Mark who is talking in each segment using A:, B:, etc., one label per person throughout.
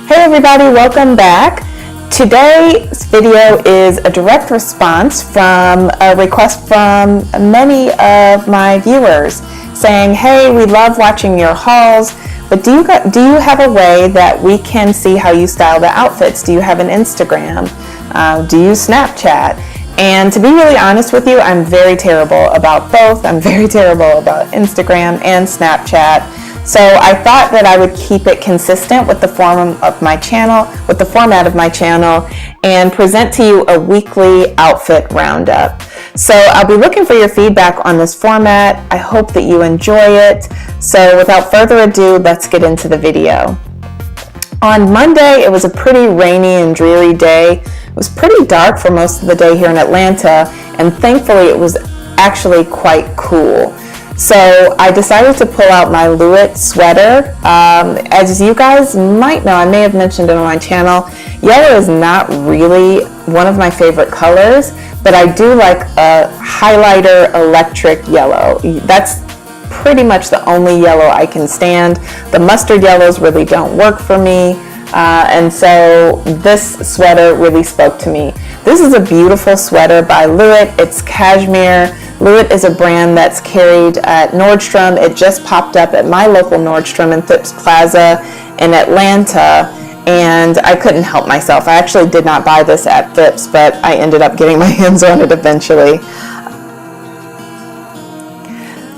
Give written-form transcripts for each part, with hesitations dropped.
A: Hey everybody, welcome back. Today's video is a direct response from a request from many of my viewers saying, hey, we love watching your hauls, but do you have a way that we can see how you style the outfits? Do you have an Instagram? Do you Snapchat? And to be really honest with you, I'm very terrible about both. I'm very terrible about Instagram and Snapchat. So I thought that I would keep it consistent with the format of my channel, and present to you a weekly outfit roundup. So I'll be looking for your feedback on this format. I hope that you enjoy it. So without further ado, let's get into the video. On Monday, it was a pretty rainy and dreary day. It was pretty dark for most of the day here in Atlanta, and thankfully it was actually quite cool. So I decided to pull out my Louis sweater. As you guys might know, I may have mentioned it on my channel, yellow is not really one of my favorite colors, but I do like a highlighter electric yellow. That's pretty much the only yellow I can stand. The mustard yellows really don't work for me, and so this sweater really spoke to me. This is a beautiful sweater by Louis. It's cashmere. Louis is a brand that's carried at Nordstrom. It just popped up at my local Nordstrom in Phipps Plaza in Atlanta, and I couldn't help myself. I actually did not buy this at Phipps, but I ended up getting my hands on it eventually.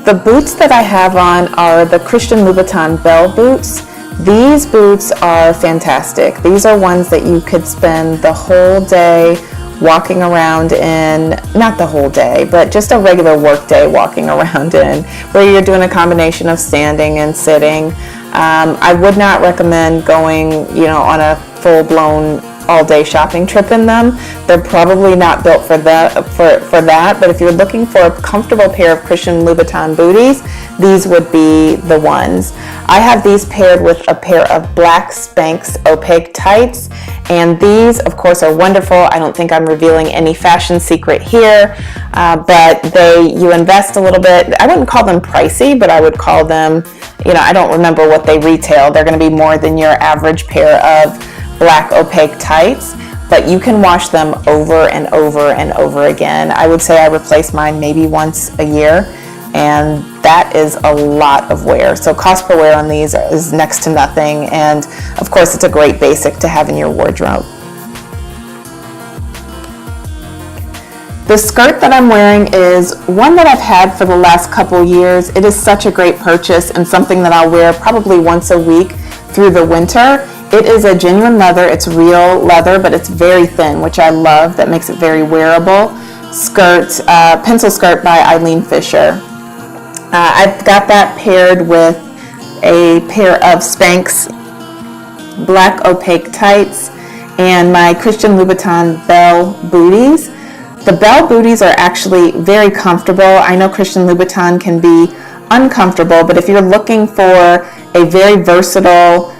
A: The boots that I have on are the Christian Louboutin Bell boots. These boots are fantastic. These are ones that you could spend the whole day walking around in, not the whole day, but just a regular work day walking around in, where you're doing a combination of standing and sitting. I would not recommend going, on a full-blown all-day shopping trip in them. They're probably not built for that, but if you're looking for a comfortable pair of Christian Louboutin booties, these would be the ones. I have these paired with a pair of black Spanx opaque tights, and these of course are wonderful. I don't think I'm revealing any fashion secret here, but you invest a little bit. I wouldn't call them pricey, but I would call them, I don't remember what they retail. They're going to be more than your average pair of black opaque tights, but you can wash them over and over and over again. I would say I replace mine maybe once a year, and that is a lot of wear. So cost per wear on these is next to nothing, and of course it's a great basic to have in your wardrobe. The skirt that I'm wearing is one that I've had for the last couple years. It is such a great purchase and something that I'll wear probably once a week through the winter. It is a genuine leather. It's real leather, but it's very thin, which I love. That makes it very wearable. Skirt, pencil skirt by Eileen Fisher. I've got that paired with a pair of Spanx black opaque tights and my Christian Louboutin Bell booties. The Bell booties are actually very comfortable. I know Christian Louboutin can be uncomfortable, but if you're looking for a very versatile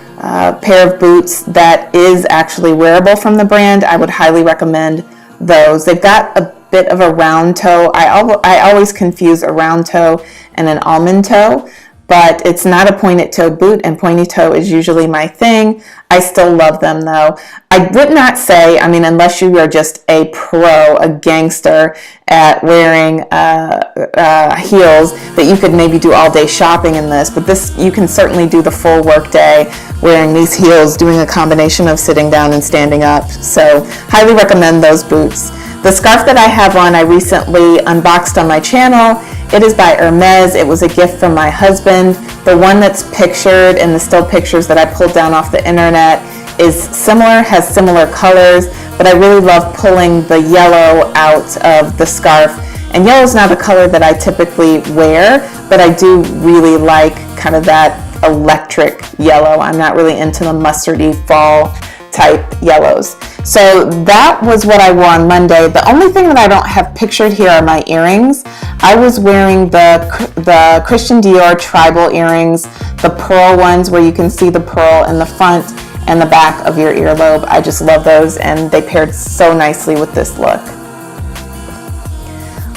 A: pair of boots that is actually wearable from the brand, I would highly recommend those. They've got a bit of a round toe. I always confuse a round toe and an almond toe, but it's not a pointed toe boot, and pointy toe is usually my thing. I still love them though. I would not say, unless you are just a pro, a gangster at wearing heels, that you could maybe do all day shopping in this, but this, you can certainly do the full work day wearing these heels, doing a combination of sitting down and standing up. So highly recommend those boots. The scarf that I have on, I recently unboxed on my channel. It is by Hermes. It was a gift from my husband. The one that's pictured in the still pictures that I pulled down off the internet is similar, has similar colors, but I really love pulling the yellow out of the scarf. And yellow is not a color that I typically wear, but I do really like kind of that electric yellow. I'm not really into the mustardy fall type yellows. So that was what I wore on Monday. The only thing that I don't have pictured here are my earrings. I was wearing the Christian Dior tribal earrings, the pearl ones where you can see the pearl in the front and the back of your earlobe. I just love those, and they paired so nicely with this look.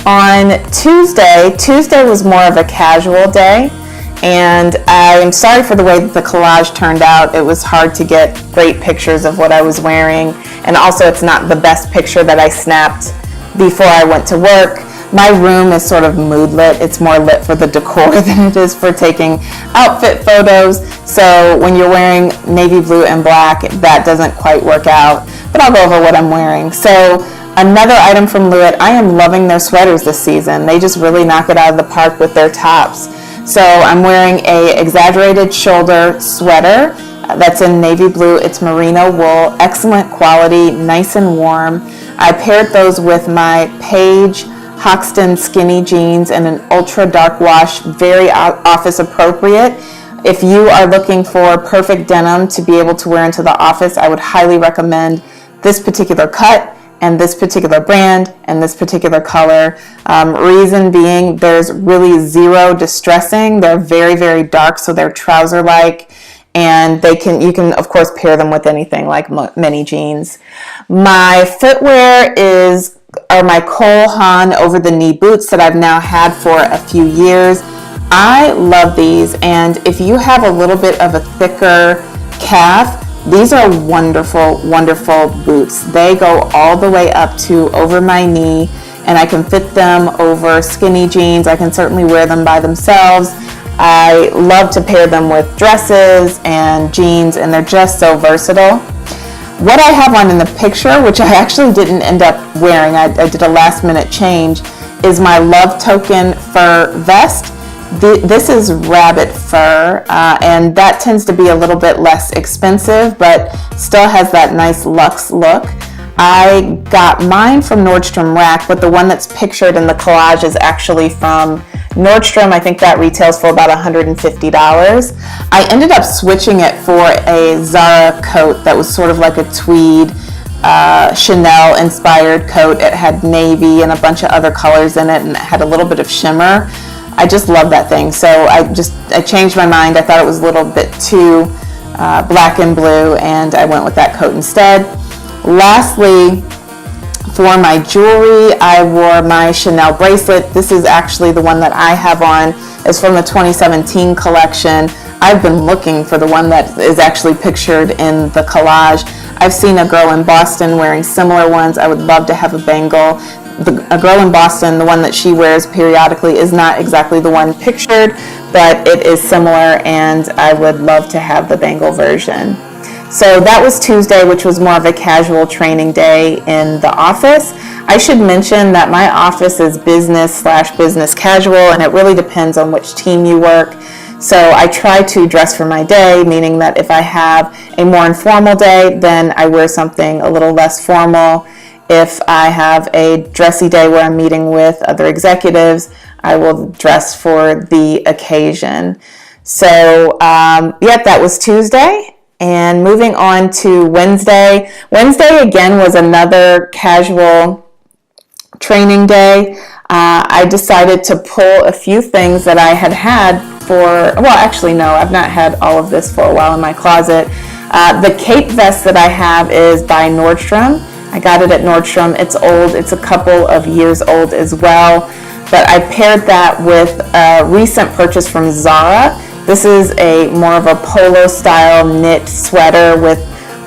A: On Tuesday was more of a casual day, And I'm sorry for the way that the collage turned out. It was hard to get great pictures of what I was wearing, and also it's not the best picture that I snapped before I went to work. My room is sort of mood lit. It's more lit for the decor than it is for taking outfit photos. So when you're wearing navy blue and black, that doesn't quite work out. But I'll go over what I'm wearing. So another item from Lewitt, I am loving their sweaters this season. They just really knock it out of the park with their tops. So I'm wearing a exaggerated shoulder sweater that's in navy blue. It's merino wool, excellent quality, nice and warm. I paired those with my Paige Hoxton skinny jeans and an ultra dark wash, very office appropriate. If you are looking for perfect denim to be able to wear into the office, I would highly recommend this particular cut and this particular brand and this particular color. Reason being, there's really zero distressing. They're very, very dark, so they're trouser-like, and you can of course pair them with anything like mini jeans. My footwear are my Cole Haan over-the-knee boots that I've now had for a few years. I love these, and if you have a little bit of a thicker calf, these are wonderful, wonderful boots. They go all the way up to over my knee, and I can fit them over skinny jeans. I can certainly wear them by themselves. I love to pair them with dresses and jeans, and they're just so versatile. What I have on in the picture, which I actually didn't end up wearing, I did a last minute change, is my Love Token fur vest. This is rabbit fur, and that tends to be a little bit less expensive, but still has that nice luxe look. I got mine from Nordstrom Rack, but the one that's pictured in the collage is actually from Nordstrom. I think that retails for about $150. I ended up switching it for a Zara coat that was sort of like a tweed Chanel inspired coat. It had navy and a bunch of other colors in it, and it had a little bit of shimmer. I just love that thing. So I changed my mind. I thought it was a little bit too black and blue, and I went with that coat instead. Lastly, for my jewelry, I wore my Chanel bracelet. This is actually the one that I have on. It's from the 2017 collection. I've been looking for the one that is actually pictured in the collage. I've seen a girl in Boston wearing similar ones. I would love to have a bangle. A girl in Boston, the one that she wears periodically, is not exactly the one pictured, but it is similar, and I would love to have the bangle version. So that was Tuesday, which was more of a casual training day in the office. I should mention that my office is business/business casual, and it really depends on which team you work. So I try to dress for my day, meaning that if I have a more informal day, then I wear something a little less formal. If I have a dressy day where I'm meeting with other executives, I will dress for the occasion. So, that was Tuesday. And moving on to Wednesday. Wednesday, again, was another casual training day. I decided to pull a few things that I had I've not had all of this for a while in my closet. The cape vest that I have is by Nordstrom. I got it at Nordstrom. It's old. It's a couple of years old as well. But I paired that with a recent purchase from Zara. This is more of a polo style knit sweater with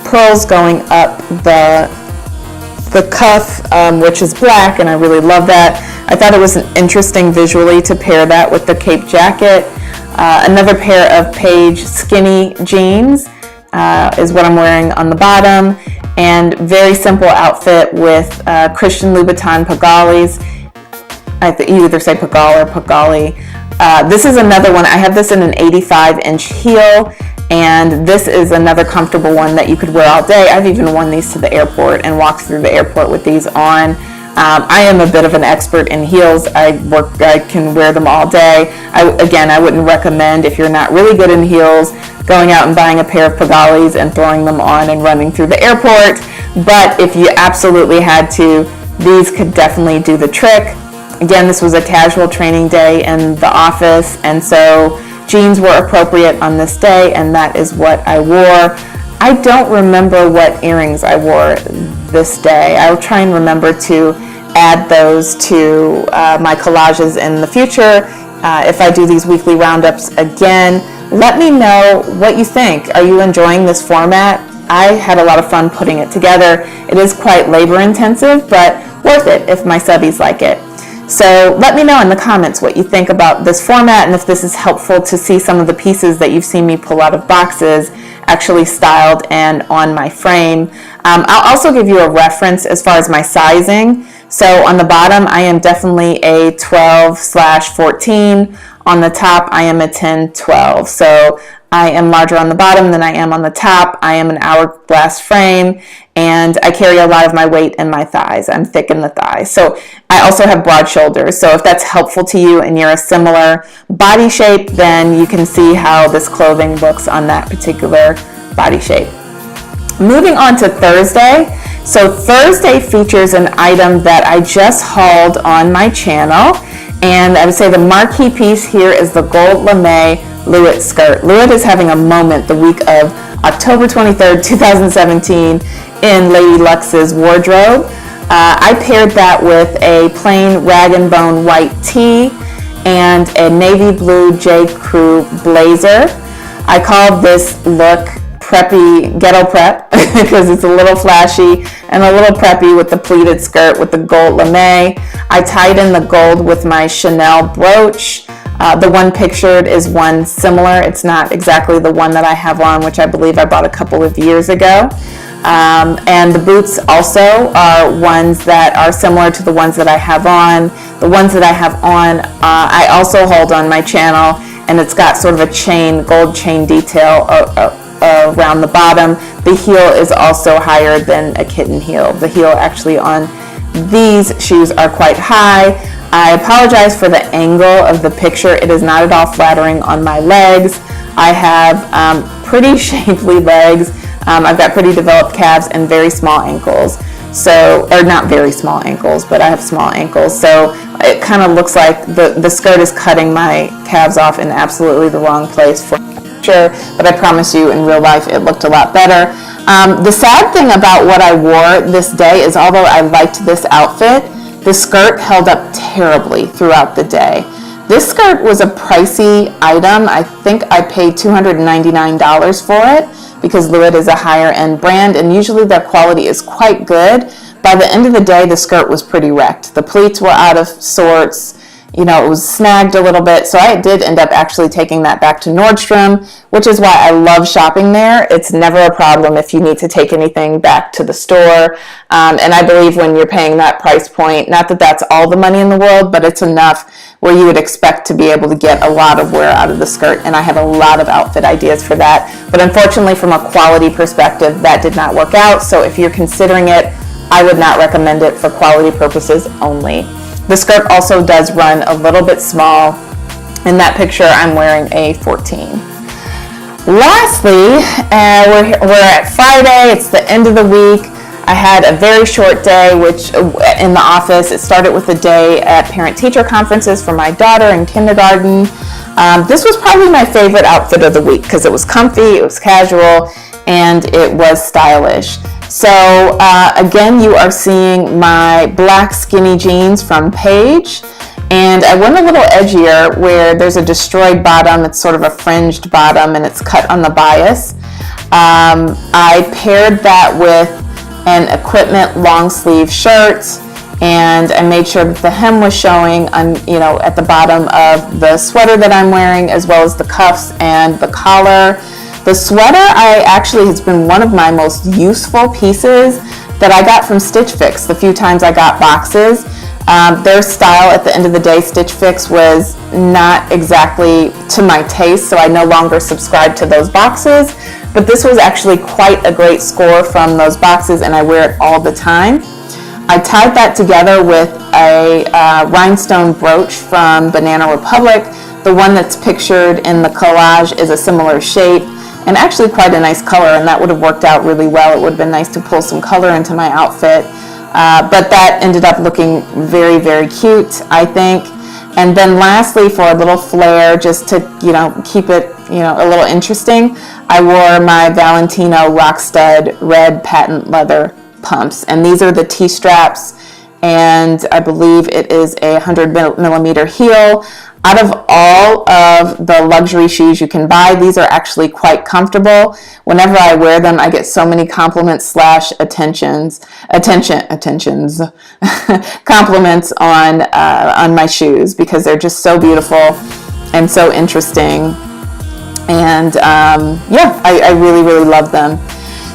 A: pearls going up the cuff, which is black, and I really love that. I thought it was interesting visually to pair that with the cape jacket. Another pair of Paige skinny jeans is what I'm wearing on the bottom, and very simple outfit with Christian Louboutin Pagalis. You either say Pagal or Pagali. This is another one. I have this in an 85-inch heel, and this is another comfortable one that you could wear all day. I've even worn these to the airport and walked through the airport with these on. I am a bit of an expert in heels. I can wear them all day. I wouldn't recommend, if you're not really good in heels, going out and buying a pair of Pagalis and throwing them on and running through the airport. But if you absolutely had to, these could definitely do the trick. Again, this was a casual training day in the office, and so jeans were appropriate on this day, and that is what I wore. I don't remember what earrings I wore this day. I'll try and remember to add those to my collages in the future. if I do these weekly roundups again. Let me know what you think. Are you enjoying this format? I had a lot of fun putting it together. It is quite labor intensive, but worth it if my subbies like it. So let me know in the comments what you think about this format and if this is helpful to see some of the pieces that you've seen me pull out of boxes actually styled and on my frame. I'll also give you a reference as far as my sizing. So on the bottom, I am definitely a 12/14. On the top, I am a 10/12. So I am larger on the bottom than I am on the top. I am an hourglass frame, and I carry a lot of my weight in my thighs. I'm thick in the thighs. So I also have broad shoulders. So if that's helpful to you and you're a similar body shape, then you can see how this clothing looks on that particular body shape. Moving on to Thursday. So Thursday features an item that I just hauled on my channel. And I would say the marquee piece here is the gold lame Louet skirt. Louet is having a moment the week of October 23rd, 2017 in Lady Lux's wardrobe. I paired that with a plain rag and bone white tee and a navy blue J. Crew blazer. I called this look preppy, ghetto prep, because it's a little flashy and a little preppy with the pleated skirt with the gold lame. I tied in the gold with my Chanel brooch. The one pictured is one similar. It's not exactly the one that I have on, which I believe I bought a couple of years ago. And the boots also are ones that are similar to the ones that I have on. The ones that I have on, I also hold on my channel, and it's got sort of a chain, gold chain detail around the bottom. The heel is also higher than a kitten heel. The heel actually on these shoes are quite high. I apologize for the angle of the picture. It is not at all flattering on my legs. I have pretty shapely legs. I've got pretty developed calves and very small ankles. So, or not very small ankles, but I have small ankles. So it kind of looks like the skirt is cutting my calves off in absolutely the wrong place for sure, but I promise you in real life it looked a lot better. The sad thing about what I wore this day is although I liked this outfit, the skirt held up terribly throughout the day. This skirt was a pricey item. I think I paid $299 for it because Louet is a higher end brand and usually their quality is quite good. By the end of the day, the skirt was pretty wrecked. The pleats were out of sorts. You know, it was snagged a little bit, so I did end up actually taking that back to Nordstrom, which is why I love shopping there. It's never a problem if you need to take anything back to the store, and I believe when you're paying that price point, not that that's all the money in the world, but it's enough where you would expect to be able to get a lot of wear out of the skirt, and I have a lot of outfit ideas for that, but unfortunately from a quality perspective, that did not work out, so if you're considering it, I would not recommend it for quality purposes only. The skirt also does run a little bit small. In that picture, I'm wearing a 14. Lastly, we're at Friday. It's the end of the week. I had a very short day, which in the office, it started with a day at parent-teacher conferences for my daughter in kindergarten. This was probably my favorite outfit of the week because it was comfy, it was casual, and it was stylish. So again, you are seeing my black skinny jeans from Paige, and I went a little edgier where there's a destroyed bottom. It's sort of a fringed bottom and it's cut on the bias. I paired that with an equipment long sleeve shirt, and I made sure that the hem was showing on, you know, at the bottom of the sweater that I'm wearing, as well as the cuffs and the collar. The sweater actually has been one of my most useful pieces that I got from Stitch Fix the few times I got boxes. Their style at the end of the day, Stitch Fix, was not exactly to my taste, so I no longer subscribe to those boxes, but this was actually quite a great score from those boxes and I wear it all the time. I tied that together with a rhinestone brooch from Banana Republic. The one that's pictured in the collage is a similar shape and actually quite a nice color, and that would have worked out really well. It would have been nice to pull some color into my outfit, but that ended up looking very, very cute, I think. And then lastly, for a little flair, just to, you know, keep it, you know, a little interesting, I wore my Valentino Rock Stud red patent leather pumps, and these are the T-straps, and I believe it is a 100 millimeter heel. Out of all of the luxury shoes you can buy, these are actually quite comfortable. Whenever I wear them, I get so many compliments / attentions, compliments on my shoes, because they're just so beautiful and so interesting. And yeah, I really, really love them.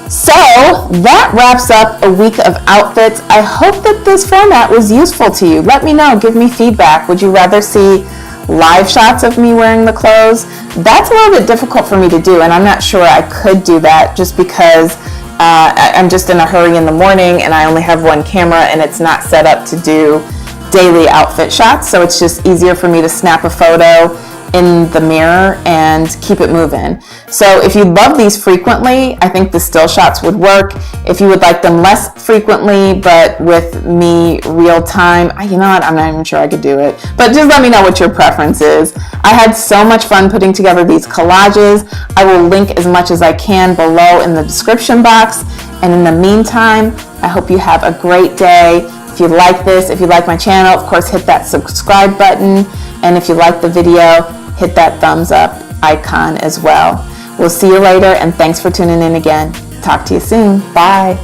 A: So that wraps up a week of outfits. I hope that this format was useful to you. Let me know, give me feedback. Would you rather see live shots of me wearing the clothes? That's a little bit difficult for me to do, and I'm not sure I could do that, just because I'm just in a hurry in the morning and I only have one camera and it's not set up to do daily outfit shots. So it's just easier for me to snap a photo in the mirror and keep it moving. So if you love these frequently, I think the still shots would work. If you would like them less frequently, but with me real time, you know what, I'm not even sure I could do it. But just let me know what your preference is. I had so much fun putting together these collages. I will link as much as I can below in the description box. And in the meantime, I hope you have a great day. If you like this, if you like my channel, of course, hit that subscribe button. And if you like the video, hit that thumbs up icon as well. We'll see you later, and thanks for tuning in again. Talk to you soon. Bye.